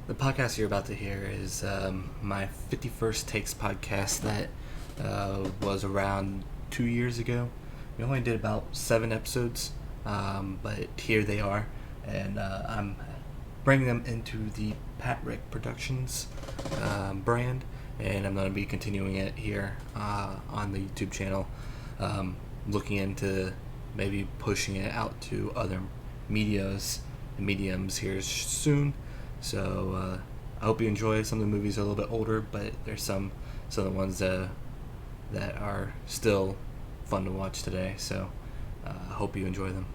The podcast you're about to hear is my 51st Takes podcast that was around 2 years ago. We only did about 7 episodes, but here they are, and I'm bringing them into the Pat Rick Productions brand, and I'm going to be continuing it here on the YouTube channel, looking into maybe pushing it out to other mediums here soon. So I hope you enjoy. Some of the movies are a little bit older, but there's some of the ones that are still fun to watch today. So I hope you enjoy them.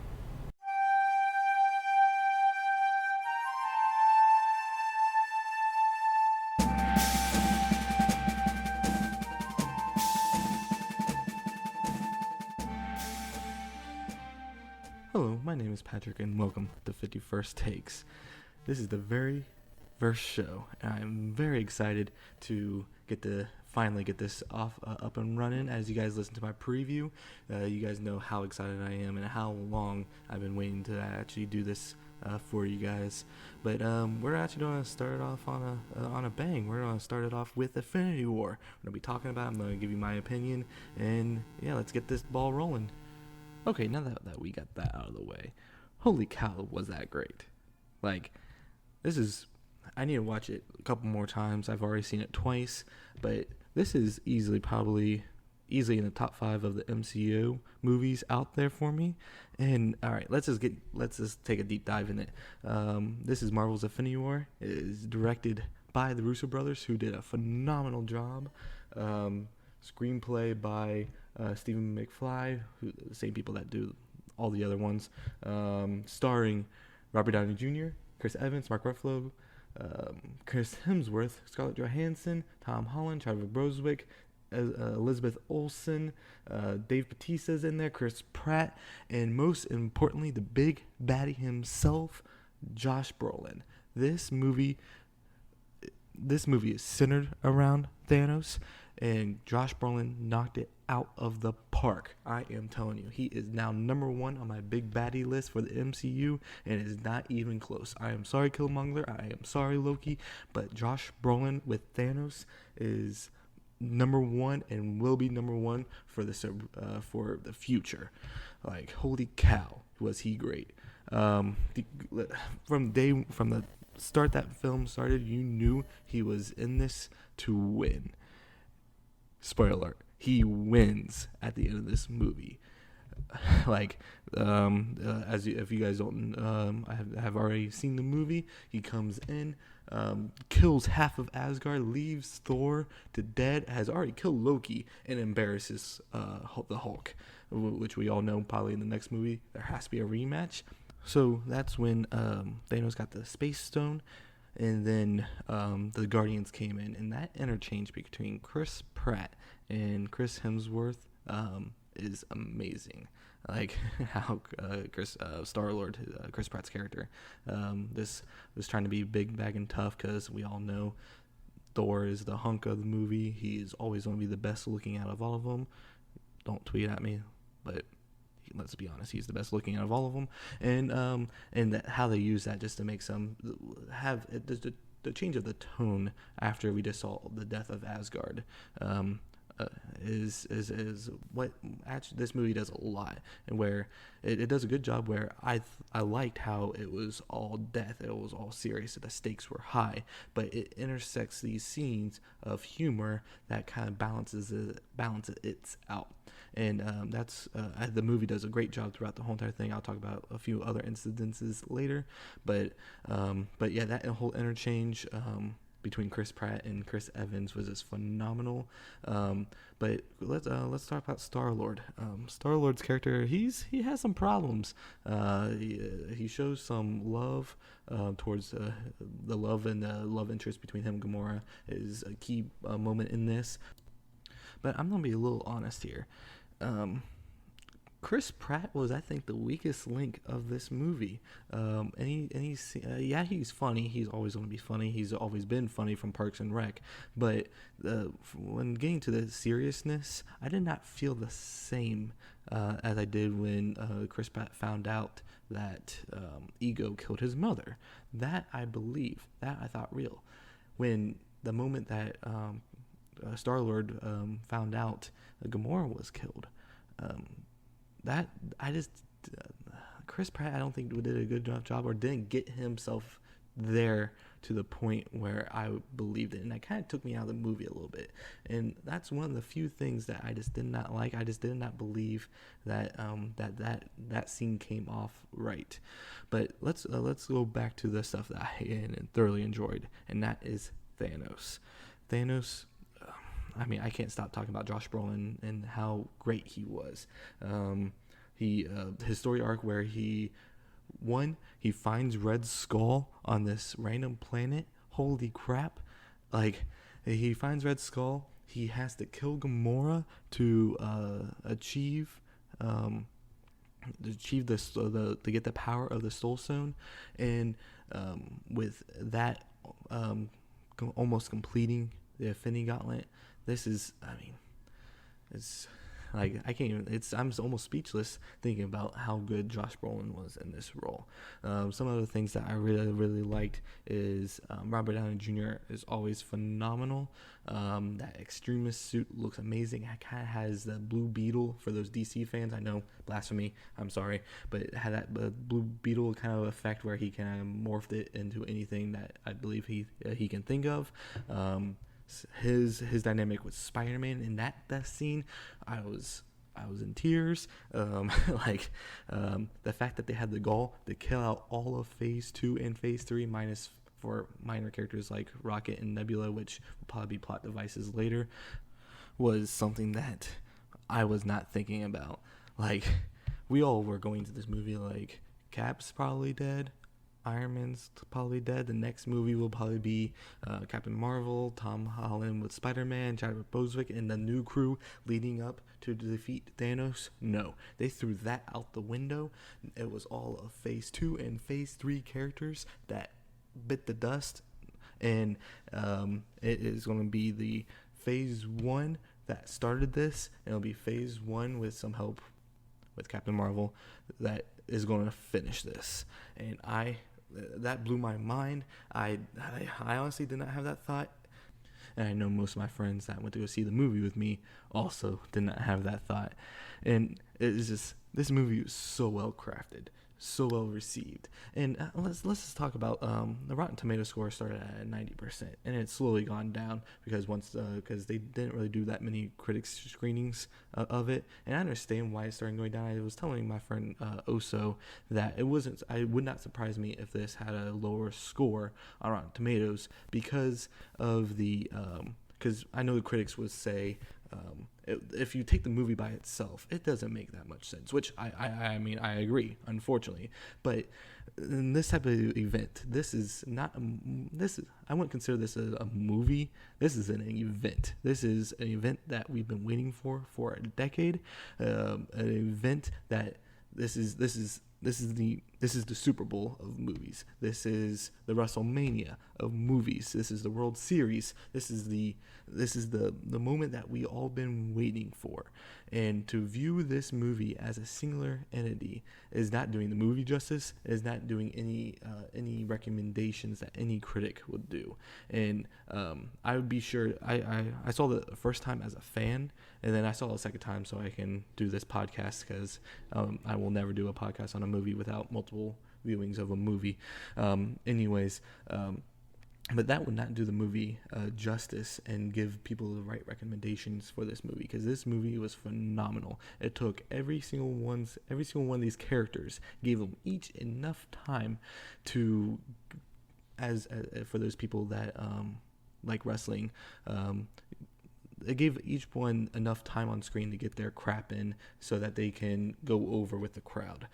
Hello, my name is Patrick, and welcome to 51st Takes. This is the very first show, and I'm very excited to finally get this up and running. As you guys listen to my preview, you guys know how excited I am and how long I've been waiting to actually do this for you guys. But we're actually going to start it off on a bang. We're going to start it off with Infinity War. I'm going to be talking about it. I'm going to give you my opinion, and yeah, let's get this ball rolling. Okay, now that we got that out of the way, holy cow, was that great. Like, I need to watch it a couple more times. I've already seen it twice, but this is easily in the top 5 of the MCU movies out there for me. And all right, let's just take a deep dive in it. This is Marvel's Infinity War. It is directed by the Russo brothers, who did a phenomenal job. Screenplay by Stephen McFly, the same people that do all the other ones. Starring Robert Downey Jr., Chris Evans, Mark Ruffalo, Chris Hemsworth, Scarlett Johansson, Tom Holland, Chadwick Boseman, Elizabeth Olsen, Dave Bautista's in there, Chris Pratt, and most importantly, the big baddie himself, Josh Brolin. This movie is centered around Thanos, and Josh Brolin knocked it out of the park. I am telling you, he is now number 1 on my big baddie list for the MCU, and it is not even close. I am sorry, Killmonger. I am sorry, Loki, but Josh Brolin with Thanos is number 1 and will be number 1 for the future. Like, holy cow, was he great. From the start that film started, you knew he was in this to win. Spoiler alert, he wins at the end of this movie. Like, if you guys don't, I have already seen the movie. He comes in, kills half of Asgard, leaves Thor to dead, has already killed Loki, and embarrasses the Hulk, which we all know probably in the next movie there has to be a rematch. So that's when Thanos got the Space Stone, and then the Guardians came in, and that interchange between Chris Pratt and Chris Hemsworth is amazing. Like how Star-Lord, Chris Pratt's character, this was trying to be big, bag, and tough, because we all know Thor is the hunk of the movie. He's always going to be the best looking out of all of them. Don't tweet at me, but let's be honest, he's the best looking out of all of them. And how they use that just to make some have the change of the tone after we just saw the death of Asgard. Is what actually this movie does a lot, and where it does a good job, where I liked how it was all death, it was all serious, the stakes were high, but it intersects these scenes of humor that kind of balances it out. And that's the movie does a great job throughout the whole entire thing. I'll talk about a few other incidences later, but yeah, that whole interchange between Chris Pratt and Chris Evans was just phenomenal. But let's talk about Star-Lord. Star-Lord's character, he has some problems. He shows some love towards the love and love interest between him and Gamora is a key moment in this. But I'm gonna be a little honest here. Chris Pratt was, I think, the weakest link of this movie. He's funny. He's always going to be funny. He's always been funny from Parks and Rec. But when getting to the seriousness, I did not feel the same as I did when Chris Pratt found out that Ego killed his mother. That I believe. That I thought real. When the moment that Star-Lord found out Gamora was killed, that I just Chris Pratt I don't think did a good enough job or didn't get himself there to the point where I believed it, and that kind of took me out of the movie a little bit. And that's one of the few things that I just did not like. I just did not believe that that scene came off right. But let's go back to the stuff that I thoroughly enjoyed, and that is Thanos. Thanos. I mean, I can't stop talking about Josh Brolin and how great he was. His story arc where he finds Red Skull on this random planet. Holy crap. Like, he finds Red Skull. He has to kill Gamora to achieve to get the power of the Soul Stone. And with that almost completing the Infinity Gauntlet, this is, I mean, it's like I can't even. I'm almost speechless thinking about how good Josh Brolin was in this role. Some of the things that I really liked is Robert Downey Jr. is always phenomenal. That Extremis suit looks amazing. It kind of has the Blue Beetle for those DC fans. I know, blasphemy. I'm sorry, but it had that Blue Beetle kind of effect where he kind of morphed it into anything that I believe he can think of. His dynamic with Spider-Man in that scene, I was in tears. The fact that they had the gall to kill out all of Phase 2 and Phase 3 minus for minor characters like Rocket and Nebula, which will probably be plot devices later, was something that I was not thinking about. Like, we all were going to this movie like, Cap's probably dead, Iron Man's probably dead. The next movie will probably be Captain Marvel, Tom Holland with Spider-Man, Chadwick Boseman, and the new crew leading up to defeat Thanos. No, they threw that out the window. It was all of Phase 2 and Phase 3 characters that bit the dust, and it is going to be the Phase 1 that started this, and it'll be Phase 1 with some help with Captain Marvel that is going to finish this. And that blew my mind. I honestly did not have that thought, and I know most of my friends that went to go see the movie with me also did not have that thought. And it's just, this movie was so well crafted, so well received. And let's just talk about the Rotten Tomato score started at 90%, and it's slowly gone down because they didn't really do that many critics screenings of it. And I understand why it's starting going down. I was telling my friend Oso that it would not surprise me if this had a lower score on Rotten Tomatoes because of because I know the critics would say if you take the movie by itself, it doesn't make that much sense, which I mean, I agree, unfortunately. But in this type of event, I wouldn't consider this a movie. This is an event. This is an event that we've been waiting for a decade. An event that this is the Super Bowl of movies. This is the WrestleMania of movies. This is the World Series. This is the moment that we all been waiting for. And to view this movie as a singular entity is not doing the movie justice. Is not doing any recommendations that any critic would do. And I would be sure. I saw the first time as a fan, and then I saw it a second time so I can do this podcast because I will never do a podcast on a movie without multiple viewings of a movie. But that would not do the movie justice and give people the right recommendations for this movie, because this movie was phenomenal. It took every single one of these characters, gave them each enough time to, as for those people that like wrestling, it gave each one enough time on screen to get their crap in so that they can go over with the crowd.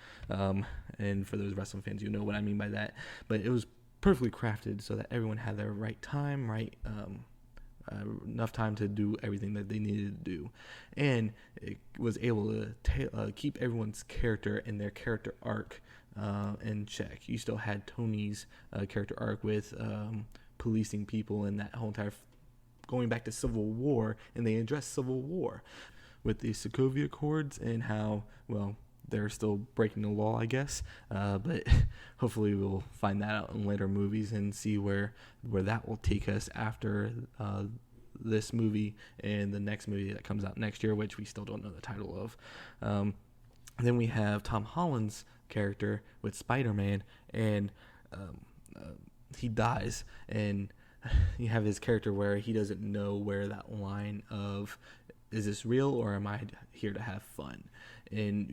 And for those wrestling fans, you know what I mean by that. But it was perfectly crafted so that everyone had their right time, enough time to do everything that they needed to do. And it was able to keep everyone's character and their character arc in check. You still had Tony's character arc with policing people and that whole entire going back to Civil War, and they addressed Civil War with the Sokovia Accords and how, well, they're still breaking the law, I guess. But hopefully we'll find that out in later movies and see where that will take us after this movie and the next movie that comes out next year, which we still don't know the title of. Then we have Tom Holland's character with Spider-Man, and he dies, and you have his character where he doesn't know where that line of, is this real or am I here to have fun? And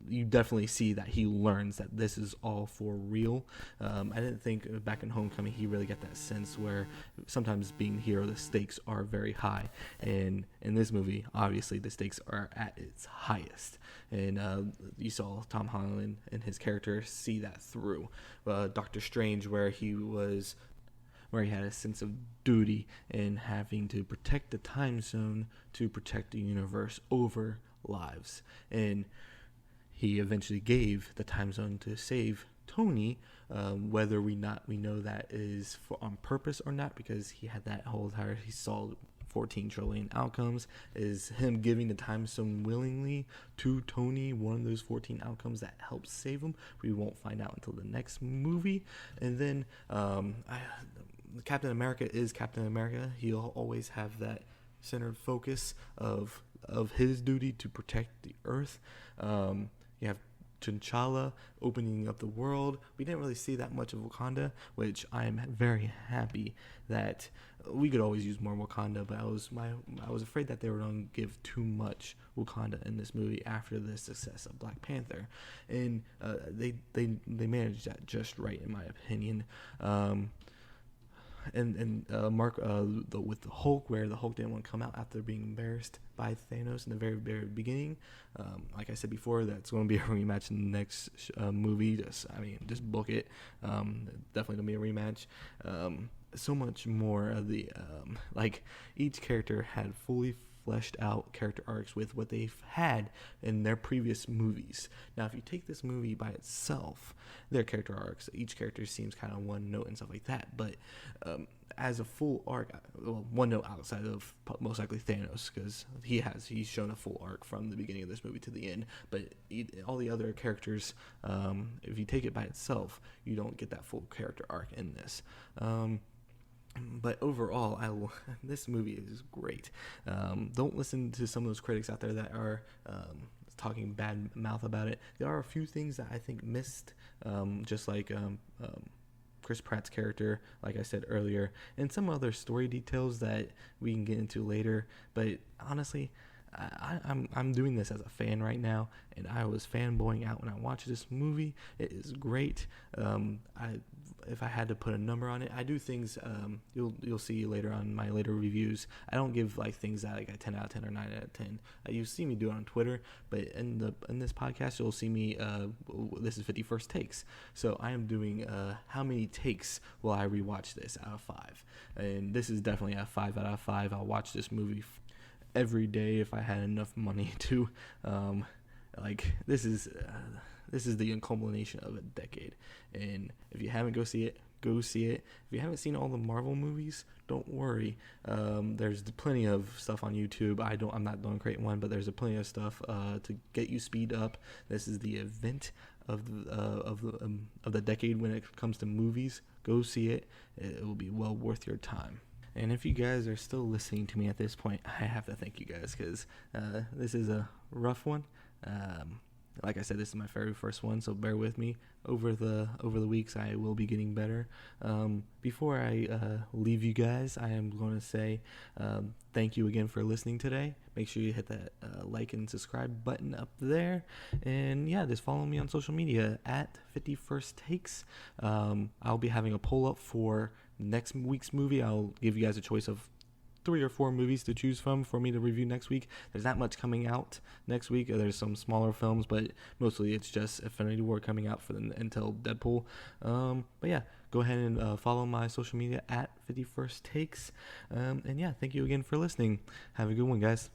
you definitely see that he learns that this is all for real. I didn't think back in Homecoming he really got that sense where sometimes being the hero, the stakes are very high. And in this movie, obviously, the stakes are at its highest. And you saw Tom Holland and his character see that through. Doctor Strange, where he had a sense of duty in having to protect the time zone to protect the universe over lives. And he eventually gave the time zone to save Tony, whether we know that is on purpose or not, because he had that whole entire, he saw 14 trillion outcomes. Is him giving the time zone willingly to Tony one of those 14 outcomes that helps save him? We won't find out until the next movie. And then Captain America is Captain America. He'll always have that centered focus of his duty to protect the Earth. You have T'Challa opening up the world. We didn't really see that much of Wakanda, which I am very happy that we could always use more Wakanda, but I was afraid that they were going to give too much Wakanda in this movie after the success of Black Panther, and they managed that just right, in my opinion. And Mark with the Hulk, where the Hulk didn't want to come out after being embarrassed by Thanos in the very, very beginning. Like I said before, that's going to be a rematch in the next movie. Just book it. Definitely going to be a rematch. So much more of the each character had fully fleshed out character arcs with what they've had in their previous movies. Now, if you take this movie by itself, their character arcs, each character seems kind of one note and stuff like that, but as a full arc, well, one note outside of most likely Thanos, because he's shown a full arc from the beginning of this movie to the end, but all the other characters, if you take it by itself, you don't get that full character arc in this. But overall, this movie is great. Don't listen to some of those critics out there that are talking bad mouth about it. There are a few things that I think missed, just like Chris Pratt's character, like I said earlier, and some other story details that we can get into later. But honestly, I'm doing this as a fan right now, and I was fanboying out when I watched this movie. It is great. If I had to put a number on it, I do things. You'll see later on my later reviews. I don't give things that a 10 out of 10 or 9 out of 10. You see me do it on Twitter, but in this podcast, you'll see me. This is 51st takes, so I am doing how many takes will I rewatch this out of 5, and this is definitely a 5 out of 5. I'll watch this movie every day if I had enough money to. This is the culmination of a decade, and if you haven't, go see it. If you haven't seen all the Marvel movies, don't worry. There's plenty of stuff on YouTube. I'm not doing create one, but there's plenty of stuff to get you speed up. This is the event of the decade when it comes to movies. Go see it. It will be well worth your time. And if you guys are still listening to me at this point, I have to thank you guys, because this is a rough one. Like I said, this is my very first one, so bear with me. Over the weeks, I will be getting better. Before I leave you guys, I am going to say thank you again for listening today. Make sure you hit that like and subscribe button up there. And yeah, just follow me on social media at 51st Takes. I'll be having a poll up for next week's movie. I'll give you guys a choice of 3 or 4 movies to choose from for me to review next week. There's not much coming out next week. There's some smaller films, but mostly it's just Infinity War coming out until Deadpool. But yeah, go ahead and follow my social media at 51st Takes. And yeah, thank you again for listening. Have a good one, guys.